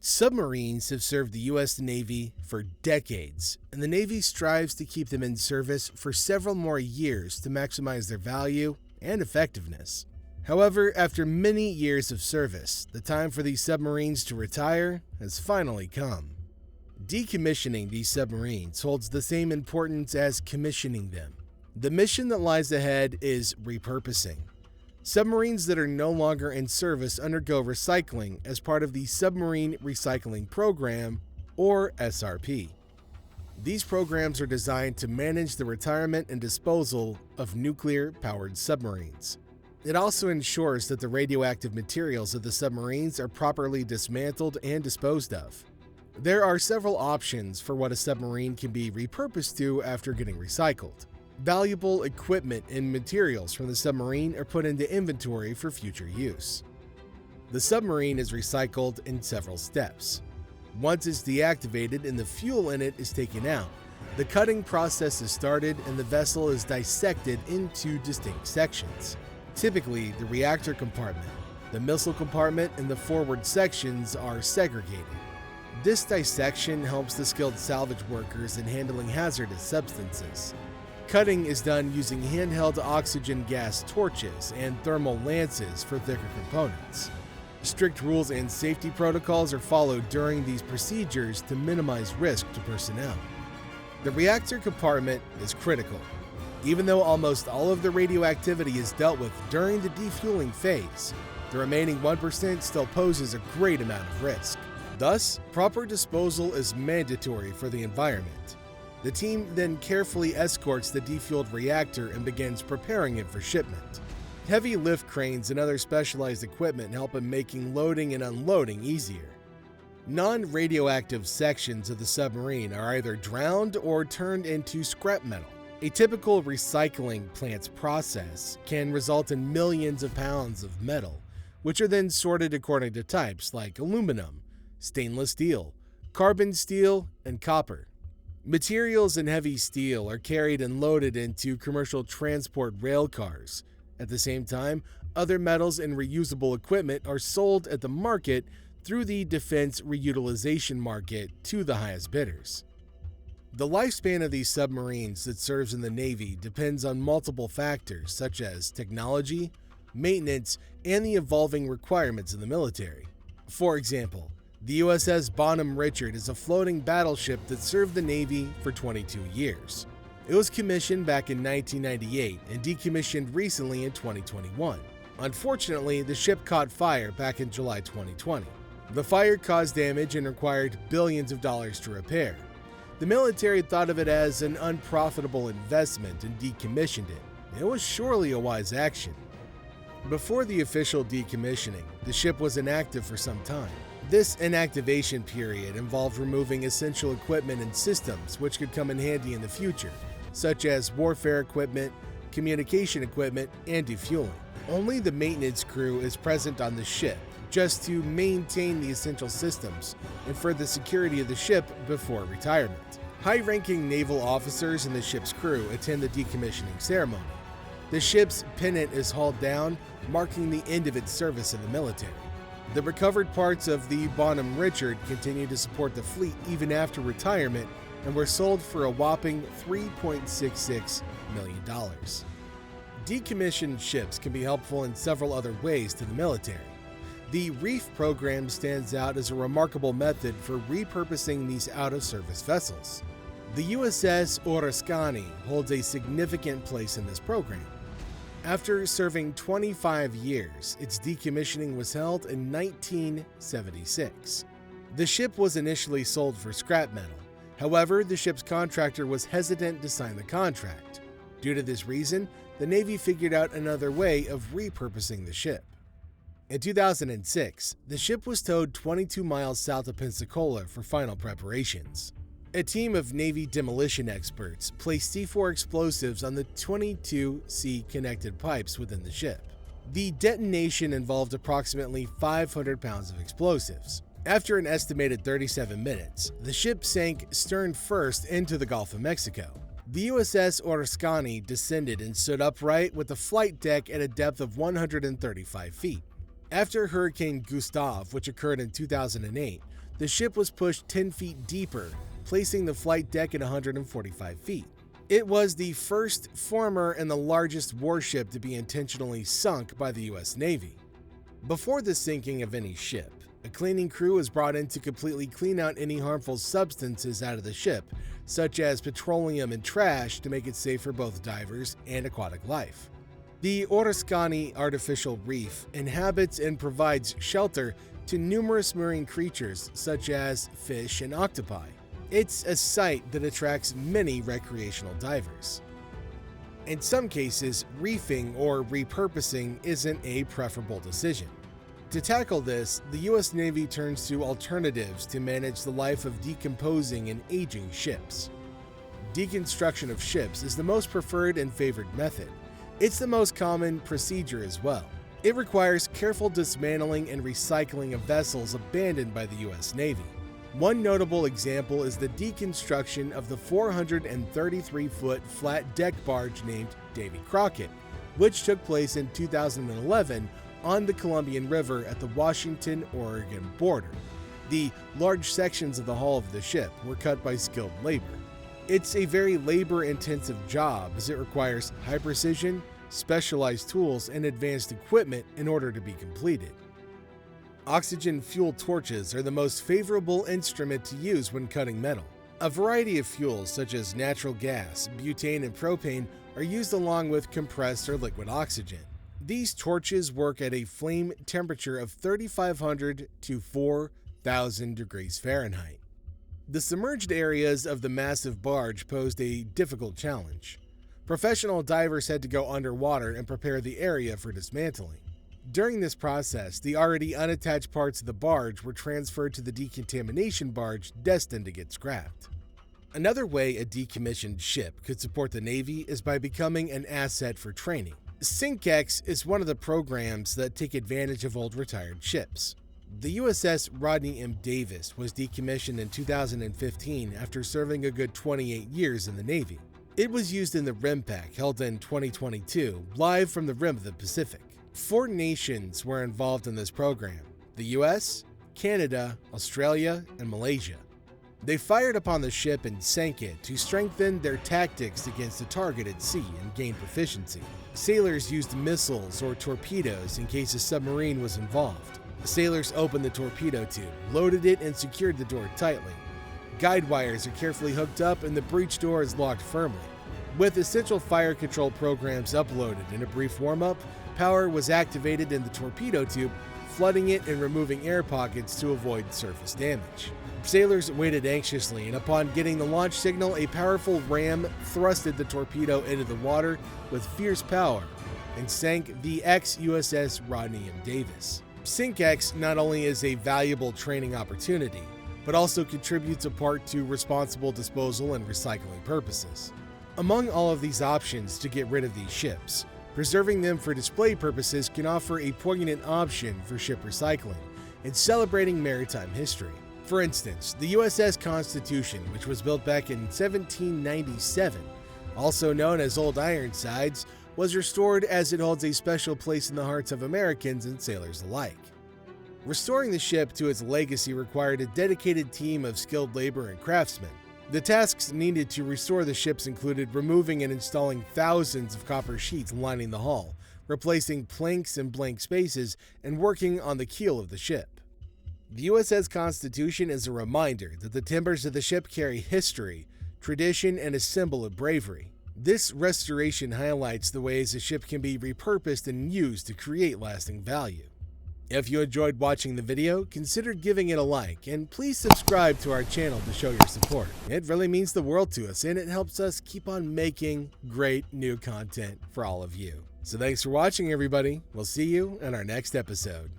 Submarines have served the U.S. Navy for decades, and the Navy strives to keep them in service for several more years to maximize their value and effectiveness. However, after many years of service, the time for these submarines to retire has finally come. Decommissioning these submarines holds the same importance as commissioning them. The mission that lies ahead is repurposing. Submarines that are no longer in service undergo recycling as part of the Submarine Recycling Program, or SRP. These programs are designed to manage the retirement and disposal of nuclear-powered submarines. It also ensures that the radioactive materials of the submarines are properly dismantled and disposed of. There are several options for what a submarine can be repurposed to after getting recycled. Valuable equipment and materials from the submarine are put into inventory for future use. The submarine is recycled in several steps. Once it's deactivated and the fuel in it is taken out, the cutting process is started and the vessel is dissected into distinct sections. Typically, the reactor compartment, the missile compartment, and the forward sections are segregated. This dissection helps the skilled salvage workers in handling hazardous substances. Cutting is done using handheld oxygen gas torches and thermal lances for thicker components. Strict rules and safety protocols are followed during these procedures to minimize risk to personnel. The reactor compartment is critical. Even though almost all of the radioactivity is dealt with during the defueling phase, the remaining 1% still poses a great amount of risk. Thus, proper disposal is mandatory for the environment. The team then carefully escorts the defueled reactor and begins preparing it for shipment. Heavy lift cranes and other specialized equipment help in making loading and unloading easier. Non-radioactive sections of the submarine are either drowned or turned into scrap metal. A typical recycling plant's process can result in millions of pounds of metal, which are then sorted according to types like aluminum, stainless steel, carbon steel, and copper. Materials and heavy steel are carried and loaded into commercial transport rail cars. At the same time, other metals and reusable equipment are sold at the market through the defense reutilization market to the highest bidders. The lifespan of these submarines that serves in the Navy depends on multiple factors such as technology, maintenance, and the evolving requirements of the military. For example, the USS Bonham Richard is a floating battleship that served the Navy for 22 years. It was commissioned back in 1998 and decommissioned recently in 2021. Unfortunately, the ship caught fire back in July 2020. The fire caused damage and required billions of dollars to repair. The military thought of it as an unprofitable investment and decommissioned it. It was surely a wise action. Before the official decommissioning, the ship was inactive for some time. This inactivation period involved removing essential equipment and systems which could come in handy in the future, such as warfare equipment, communication equipment, and defueling. Only the maintenance crew is present on the ship, just to maintain the essential systems and for the security of the ship before retirement. High-ranking naval officers and the ship's crew attend the decommissioning ceremony. The ship's pennant is hauled down, marking the end of its service in the military. The recovered parts of the Bonham Richard continue to support the fleet even after retirement and were sold for a whopping $3.66 million. Decommissioned ships can be helpful in several other ways to the military. The REEF program stands out as a remarkable method for repurposing these out-of-service vessels. The USS Orion holds a significant place in this program. After serving 25 years, its decommissioning was held in 1976. The ship was initially sold for scrap metal. However, the ship's contractor was hesitant to sign the contract. Due to this reason, the Navy figured out another way of repurposing the ship. In 2006, the ship was towed 22 miles south of Pensacola for final preparations. A team of Navy demolition experts placed C4 explosives on the 22 C-connected pipes within the ship. The detonation involved approximately 500 pounds of explosives. After an estimated 37 minutes, the ship sank stern first into the Gulf of Mexico. The USS Orion descended and stood upright with the flight deck at a depth of 135 feet. After Hurricane Gustav, which occurred in 2008, the ship was pushed 10 feet deeper, placing the flight deck at 145 feet. It was the first, former, and the largest warship to be intentionally sunk by the U.S. Navy. Before the sinking of any ship, a cleaning crew was brought in to completely clean out any harmful substances out of the ship, such as petroleum and trash, to make it safe for both divers and aquatic life. The Oroscani artificial reef inhabits and provides shelter to numerous marine creatures such as fish and octopi. It's a site that attracts many recreational divers. In some cases, reefing or repurposing isn't a preferable decision. To tackle this, the U.S. Navy turns to alternatives to manage the life of decomposing and aging ships. Deconstruction of ships is the most preferred and favored method. It's the most common procedure as well. It requires careful dismantling and recycling of vessels abandoned by the U.S. Navy. One notable example is the deconstruction of the 433-foot flat deck barge named Davy Crockett, which took place in 2011 on the Columbian River at the Washington-Oregon border. The large sections of the hull of the ship were cut by skilled labor. It's a very labor-intensive job as it requires high precision, specialized tools, and advanced equipment in order to be completed. Oxygen fuel torches are the most favorable instrument to use when cutting metal. A variety of fuels such as natural gas, butane, and propane are used along with compressed or liquid oxygen. These torches work at a flame temperature of 3,500 to 4,000 degrees Fahrenheit. The submerged areas of the massive barge posed a difficult challenge. Professional divers had to go underwater and prepare the area for dismantling. During this process, the already unattached parts of the barge were transferred to the decontamination barge destined to get scrapped. Another way a decommissioned ship could support the Navy is by becoming an asset for training. SINKEX is one of the programs that take advantage of old retired ships. The USS Rodney M Davis was decommissioned in 2015 after serving a good 28 years in the Navy. It was used in the RIMPAC held in 2022, live from the rim of the Pacific. 4 nations were involved in this program: the US, Canada, Australia, and Malaysia. They fired upon the ship and sank it to strengthen their tactics against a target at sea and gain proficiency. Sailors used missiles or torpedoes in case a submarine was involved. The sailors opened the torpedo tube, loaded it, and secured the door tightly. Guide wires are carefully hooked up and the breech door is locked firmly. With essential fire control programs uploaded in a brief warm-up, power was activated in the torpedo tube, flooding it and removing air pockets to avoid surface damage. Sailors waited anxiously, and upon getting the launch signal, a powerful ram thrusted the torpedo into the water with fierce power and sank the ex-USS Rodney M Davis. SINKEX not only is a valuable training opportunity, but also contributes a part to responsible disposal and recycling purposes. Among all of these options to get rid of these ships, preserving them for display purposes can offer a poignant option for ship recycling and celebrating maritime history. For instance, the USS Constitution, which was built back in 1797, also known as Old Ironsides, was restored as it holds a special place in the hearts of Americans and sailors alike. Restoring the ship to its legacy required a dedicated team of skilled labor and craftsmen. The tasks needed to restore the ships included removing and installing thousands of copper sheets lining the hull, replacing planks and blank spaces, and working on the keel of the ship. The USS Constitution is a reminder that the timbers of the ship carry history, tradition, and a symbol of bravery. This restoration highlights the ways a ship can be repurposed and used to create lasting value. If you enjoyed watching the video, consider giving it a like, and please subscribe to our channel to show your support. It really means the world to us, and it helps us keep on making great new content for all of you. So thanks for watching, everybody. We'll see you in our next episode.